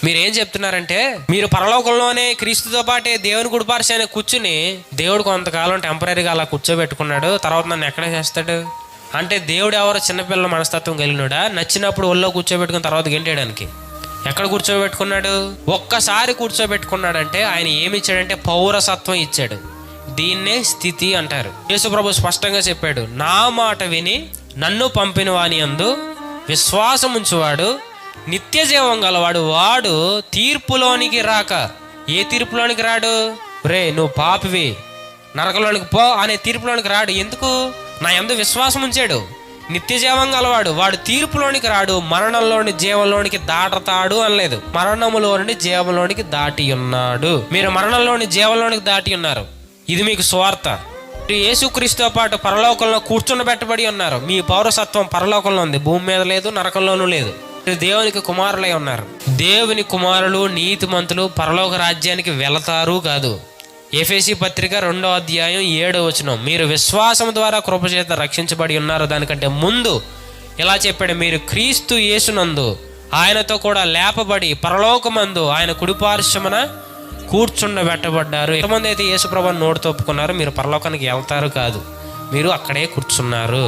మీరేం చెప్తున్నారంటే, మీరు పరలోకంలోనే క్రీస్తుతో పాటే దేవుని కుడిపార్శ్వాన కూర్చుని దేవుడు కొంతకాలం టెంపరీగా అలా కూర్చోబెట్టుకున్నాడు, తర్వాత నన్ను ఎక్కడ చేస్తాడు అంటే దేవుడు ఎవరో చిన్నపిల్లల మనస్తత్వం కలిగినాడా? నచ్చినప్పుడు ఒళ్ళో కూర్చోబెట్టుకున్న తర్వాత గెంటేయడానికి. ఎక్కడ కూర్చోబెట్టుకున్నాడు? ఒక్కసారి కూర్చోబెట్టుకున్నాడంటే ఆయన ఏమి ఇచ్చాడంటే పౌరసత్వం ఇచ్చాడు. దీన్నే స్థితి అంటారు. యేసుప్రభు స్పష్టంగా చెప్పాడు, నా మాట విని నన్ను పంపిన వాని యందు విశ్వాసం ఉంచువాడు నిత్య జీవం గలవాడు, వాడు తీర్పులోనికి రాక. ఏ తీర్పులోనికి రాడు? రే నువ్వు పాపివి నరకంలోనికి పో అనే తీర్పులోనికి రాడు. ఎందుకు? నా యందు విశ్వాసం ఉంచాడు. నిత్య జీవం గలవాడు, వాడు తీర్పులోనికి రాడు, మరణంలోని జీవంలోనికి దాటతాడు అనలేదు. మరణములో నుండి జీవంలోనికి దాటి ఉన్నాడు. మీరు మరణంలోని జీవంలోనికి దాటి ఉన్నారు. ఇది మీకు సువార్త. యేసుక్రీస్తుతో పాటు పరలోకంలో కూర్చుండబెట్టబడి ఉన్నారు. మీ పౌరసత్వం పరలోకంలో ఉంది, భూమి మీద లేదు, నరకంలోనూ లేదు. దేవునికి కుమారులై ఉన్నారు. దేవుని కుమారులు నీతిమంతులు పరలోక రాజ్యానికి వెళతారు కాదు. ఎఫెసీ పత్రిక 2వ అధ్యాయం 7వ వచనం, మీరు విశ్వాసం ద్వారా కృపచేత రక్షించబడి ఉన్నారు. దానికంటే ముందు ఇలా చెప్పాడు, మీరు క్రీస్తు యేసునందు ఆయనతో కూడా లేపబడి పరలోకమందు ఆయన కుడిపార్శ్వమున కూర్చుండబెట్టబడ్డారు. ఎంతమంది అయితే యేసు ప్రభువుని నోటితో ఒప్పుకున్నారు, మీరు పరలోకానికి వెళ్తారు కాదు, మీరు అక్కడే కూర్చున్నారు.